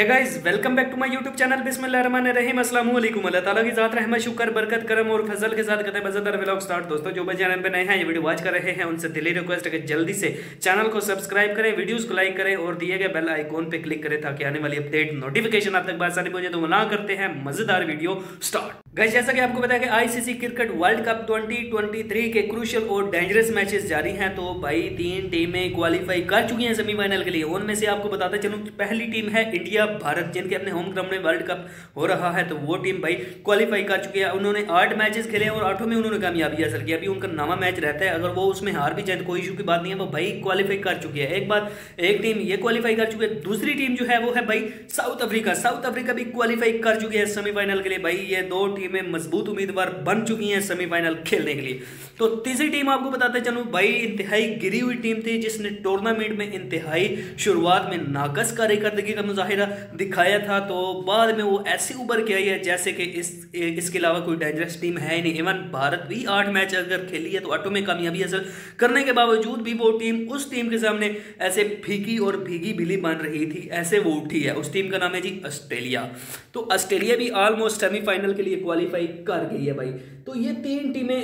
है guys, welcome back to my YouTube channel बिस्मिल्लाहिर्रहमानिर्रहीम। अस्सलाम वालेकुम। अल्लाह ताला की ज़ात रहमत शुक्र बरकत करम और फजल के साथ करते हैं मज़ेदार व्लॉग स्टार्ट। दोस्तों जो भी चैनल पे नए हैं, ये वीडियो वॉच कर रहे हैं, उनसे दिली रिक्वेस्ट है कि जल्दी से चैनल को सब्सक्राइब करें, वीडियोस को लाइक करें और दिए गए बेल आइकॉन पे क्लिक करें ताकि आने वाली अपडेट नोटिफिकेशन आप तक बासानी पहुंचे। तो ना करते हैं मजेदार वीडियो स्टार्ट। गाइस जैसा कि आपको पता है कि आईसीसी क्रिकेट वर्ल्ड कप 2023 के क्रूशियल और डेंजरस मैचेस जारी हैं। तो भाई 3 टीमें क्वालिफाई कर चुकी हैं सेमीफाइनल के लिए। उनमें से आपको बताते चलूं, पहली टीम है इंडिया भारत, जिनके अपने होम ग्राउंड में वर्ल्ड कप हो रहा है। तो वो टीम भाई क्वालिफाई कर चुकी है। उन्होंने 8 मैचेस खेले और 8 में उन्होंने कामयाबी हासिल की। अभी उनका नामा मैच रहता है, अगर वो उसमें हार भी जाए तो कोई इशू की बात नहीं है, वो भाई क्वालिफाई कर चुकी है। एक टीम ये क्वालिफाई कर चुकी है। दूसरी टीम जो है वो है भाई साउथ अफ्रीका भी क्वालिफाई कर चुकी है सेमीफाइनल के लिए। भाई ये 2 टीमें मजबूत उम्मीदवार बन चुकी हैं सेमीफाइनल खेलने के लिए। तो तीसरी टीम आपको बताते चलूं, भाई इंतहाई गिरी हुई टीम थी, जिसने टूर्नामेंट में इंतहाई शुरुआत में नाकस कारकर्दगी का मुजाहिरा दिखाया था। तो बाद में वो ऐसे उभर के आई है जैसे कि इसके अलावा कोई डेंजरस टीम है ही नहीं। इवन भारत भी 8 मैच अगर खेली है तो 8 में कामयाबी हासिल करने के बावजूद भी वो टीम उस टीम के सामने ऐसे फीकी और भीगी बिल्ली बन रही थी, ऐसे वो उठी है। उस टीम का नाम है जी ऑस्ट्रेलिया। तो ऑस्ट्रेलिया भी ऑलमोस्ट सेमीफाइनल के लिए क्वालिफाई कर गई है भाई। तो ये 3 टीमें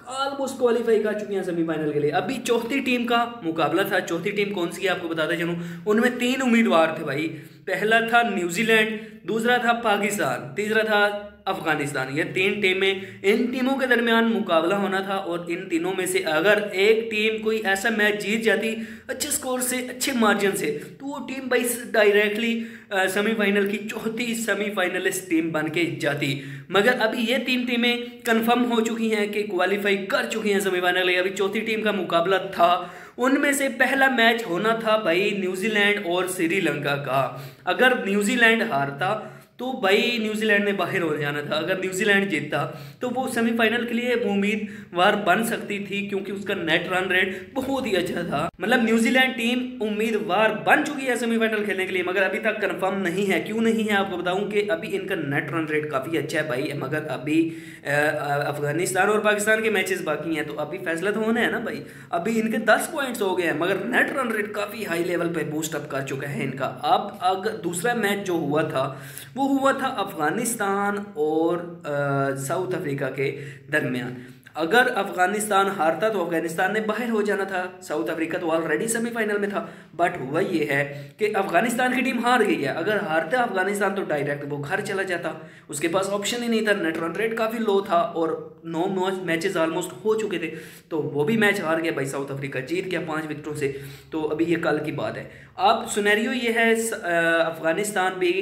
ऑलमोस्ट क्वालिफाई कर चुकी हैं सेमीफाइनल के लिए। अभी चौथी टीम का मुकाबला था। चौथी टीम कौन सी है आपको बताते चलूं, उनमें 3 उम्मीदवार थे भाई। पहला था न्यूजीलैंड, दूसरा था पाकिस्तान, तीसरा था अफगानिस्तान। ये 3 टीमें, इन टीमों के दरमियान मुकाबला होना था। और इन तीनों में से अगर एक टीम कोई ऐसा मैच जीत जाती अच्छे स्कोर से, अच्छे मार्जिन से, तो वो टीम भाई डायरेक्टली सेमीफाइनल की चौथी सेमीफाइनलिस्ट टीम बन के जाती। मगर अभी ये 3 टीमें कंफर्म हो चुकी हैं कि क्वालिफाई कर चुकी हैं सेमीफाइनल। अभी चौथी टीम का मुकाबला था। उनमें से पहला मैच होना था भाई न्यूजीलैंड और श्रीलंका का। अगर न्यूजीलैंड हारता तो भाई न्यूजीलैंड ने बाहर हो जाना था। अगर न्यूजीलैंड जीतता तो वो सेमीफाइनल के लिए उम्मीदवार बन सकती थी, क्योंकि उसका नेट रन रेट बहुत ही अच्छा था। मतलब न्यूजीलैंड टीम उम्मीदवार बन चुकी है सेमीफाइनल खेलने के लिए, मगर अभी तक कंफर्म नहीं है। क्यों नहीं है आपको बताऊं कि अभी इनका नेट रन रेट काफ़ी अच्छा है भाई। मगर अभी अफगानिस्तान और पाकिस्तान के मैचेस बाकी हैं, तो अभी फैसला तो होना है ना भाई। अभी इनके 10 पॉइंट्स हो गए हैं, मगर नेट रन रेट काफ़ी हाई लेवल पे बूस्ट अप कर चुका है इनका। अब अगर दूसरा मैच जो हुआ था वो हुआ था अफगानिस्तान और साउथ अफ्रीका के दरमियान। अगर अफगानिस्तान हारता तो अफगानिस्तान ने बाहर हो जाना था। साउथ अफ्रीका तो ऑलरेडी सेमीफाइनल में था। बट हुआ ये है कि अफगानिस्तान की टीम हार गई है। अगर हारता अफगानिस्तान तो डायरेक्ट वो घर चला जाता, उसके पास ऑप्शन ही नहीं था। नेट रन रेट काफ़ी लो था और 9 मैचेस ऑलमोस्ट हो चुके थे। तो वो भी मैच हार गया भाई। साउथ अफ्रीका जीत गया 5 विकेटों से। तो अभी ये कल की बात है। अब सिनेरियो ये है, अफगानिस्तान भी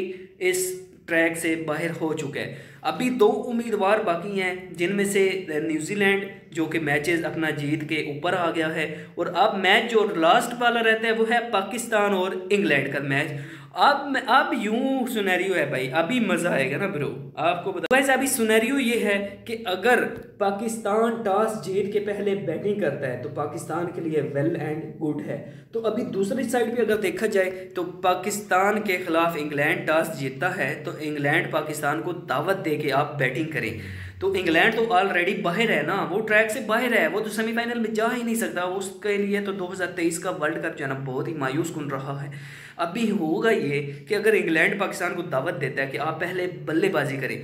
इस ट्रैक से बाहर हो चुका है। अभी 2 उम्मीदवार बाकी हैं, जिनमें से न्यूजीलैंड जो कि मैचेस अपना जीत के ऊपर आ गया है। और अब मैच जो लास्ट वाला रहता है वो है पाकिस्तान और इंग्लैंड का मैच। अब यूं सिनेरियो है भाई, अभी मजा आएगा ना ब्रो। आपको बता वैसे अभी सिनेरियो ये है कि अगर पाकिस्तान टॉस जीत के पहले बैटिंग करता है तो पाकिस्तान के लिए वेल एंड गुड है। तो अभी दूसरी साइड पे अगर देखा जाए तो पाकिस्तान के खिलाफ इंग्लैंड टॉस जीतता है, तो इंग्लैंड पाकिस्तान को दावत दे के आप बैटिंग करें। तो इंग्लैंड तो ऑलरेडी बाहर है ना, वो ट्रैक से बाहर है, वो तो सेमीफाइनल में जा ही नहीं सकता। उसके लिए तो 2023 का वर्ल्ड कप जो है ना बहुत ही मायूस कुन रहा है। अभी होगा ये कि अगर इंग्लैंड पाकिस्तान को दावत देता है कि आप पहले बल्लेबाजी करें,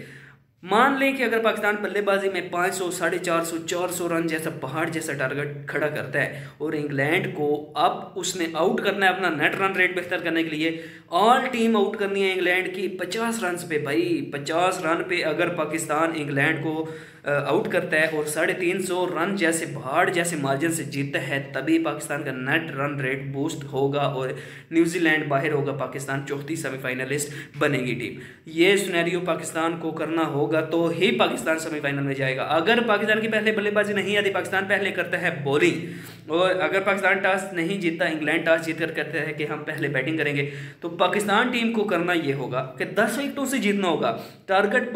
मान लें कि अगर पाकिस्तान बल्लेबाजी में 500, 450, 400 रन जैसा पहाड़ जैसा टारगेट खड़ा करता है और इंग्लैंड को अब उसने आउट करना है अपना नेट रन रेट बेहतर करने के लिए, ऑल टीम आउट करनी है इंग्लैंड की 50 रन पे भाई। 50 रन पे अगर पाकिस्तान इंग्लैंड को आउट करता है और 350 रन जैसे पहाड़ जैसे मार्जिन से जीतता है, तभी पाकिस्तान का नेट रन रेट बूस्ट होगा और न्यूजीलैंड बाहर होगा। पाकिस्तान चौथी सेमीफाइनलिस्ट बनेगी टीम। ये सिनेरियो पाकिस्तान को करना होगा तो ही पाकिस्तान सेमीफाइनल में जाएगा। अगर पाकिस्तान की पहले बल्लेबाजी नहीं आती, पाकिस्तान पहले करता है बॉलिंग, और अगर पाकिस्तान टॉस नहीं जीतता, इंग्लैंड टॉस जीत कर कहता है कि हम पहले बैटिंग करेंगे, तो पाकिस्तान टीम को करना ये होगा कि 10 विकेटों से जीतना होगा। टारगेट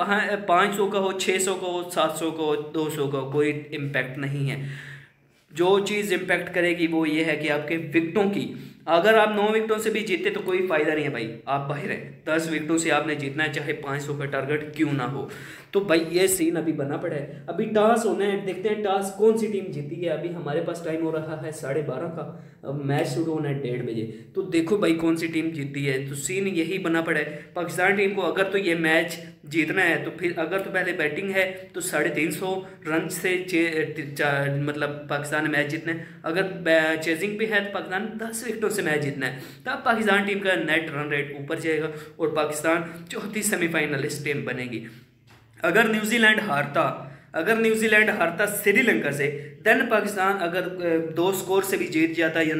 500 का हो, 600 का हो, 700 का हो, 200 का, कोई इम्पैक्ट नहीं है। जो चीज़ इम्पैक्ट करेगी वो ये है कि आपके विकेटों की, अगर आप 9 विकेटों से भी जीतते तो कोई फ़ायदा नहीं है भाई, आप बाहर हैं। 10 विकेटों से आपने जीतना है, चाहे 500 का टारगेट क्यों ना हो। तो भाई ये सीन अभी बना पड़ा है, अभी टॉस होना है, देखते हैं टॉस कौन सी टीम जीती है। अभी हमारे पास टाइम हो रहा है 12:30 का, अब मैच शुरू होना है 1:30 बजे। तो देखो भाई कौन सी टीम जीती है। तो सीन यही बना पड़ा है पाकिस्तान टीम को, अगर तो ये मैच जीतना है तो फिर अगर तो पहले बैटिंग है तो 350 रन से मतलब पाकिस्तान ने मैच जीतना है। अगर चेजिंग पे है तो पाकिस्तान 10 विकेटों से मैच जीतना है, तब पाकिस्तान टीम का नेट रन रेट ऊपर जाएगा और पाकिस्तान चौथी सेमीफाइनलिस्ट टीम बनेगी। अगर न्यूजीलैंड हारता श्रीलंका से, देन पाकिस्तान अगर 2 स्कोर से भी जीत जाता या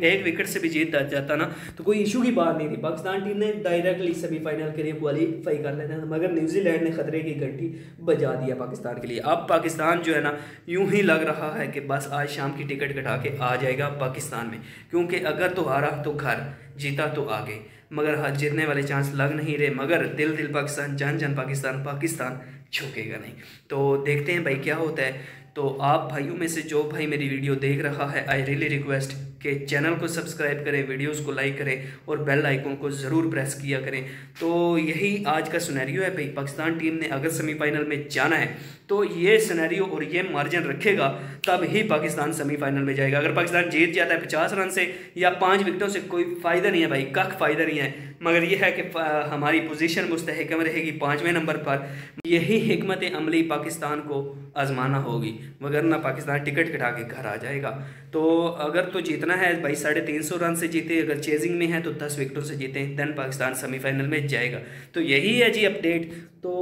1 विकेट से भी जीत जाता ना, तो कोई इशू की बात नहीं थी, पाकिस्तान टीम ने डायरेक्टली सेमीफाइनल के लिए क्वालीफाई कर लेना था। मगर न्यूजीलैंड ने खतरे की घंटी बजा दिया पाकिस्तान के लिए। अब पाकिस्तान जो है ना, यूं ही लग रहा है कि बस आज शाम की टिकट कटा के आ जाएगा पाकिस्तान में, क्योंकि अगर तो हारा तो घर, जीता तो आगे, मगर हाँ जीतने वाले चांस लग नहीं रहे। मगर दिल पाकिस्तान, जान जान पाकिस्तान, पाकिस्तान झुकेगा नहीं। तो देखते हैं भाई क्या होता है। तो आप भाइयों में से जो भाई मेरी वीडियो देख रहा है, आई रियली रिक्वेस्ट कि चैनल को सब्सक्राइब करें, वीडियोस को लाइक करें और बेल आइकन को ज़रूर प्रेस किया करें। तो यही आज का सिनेरियो है भाई, पाकिस्तान टीम ने अगर सेमीफाइनल में जाना है तो ये सिनेरियो और ये मार्जिन रखेगा, तब ही पाकिस्तान सेमीफाइनल में जाएगा। अगर पाकिस्तान जीत जाता है 50 रन से या 5 विकेटों से, कोई फ़ायदा नहीं है भाई, कख फ़ायदा नहीं है। मगर यह है कि हमारी पोजीशन मुस्तहकम रहेगी 5वें नंबर पर। यही हिकमत अमली पाकिस्तान को आजमाना होगी, वगरना पाकिस्तान टिकट कटा के घर आ जाएगा। तो अगर तो जीतना है भाई 350 रन से जीते, अगर चेजिंग में है तो 10 विकेटों से जीते, देन पाकिस्तान सेमीफाइनल में जाएगा। तो यही है जी अपडेट। तो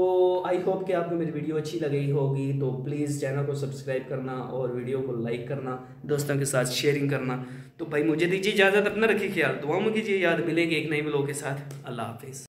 आई होप कि आपको मेरी वीडियो अच्छी लगी होगी। तो प्लीज़ चैनल को सब्सक्राइब करना और वीडियो को लाइक करना, दोस्तों के साथ शेयरिंग करना। तो भाई मुझे दीजिए इजाज़त, अपना रखिए ख्याल, दुआ में कीजिए याद। मिलेंगे एक नई व्लॉग के साथ। अल्लाह हाफिज़।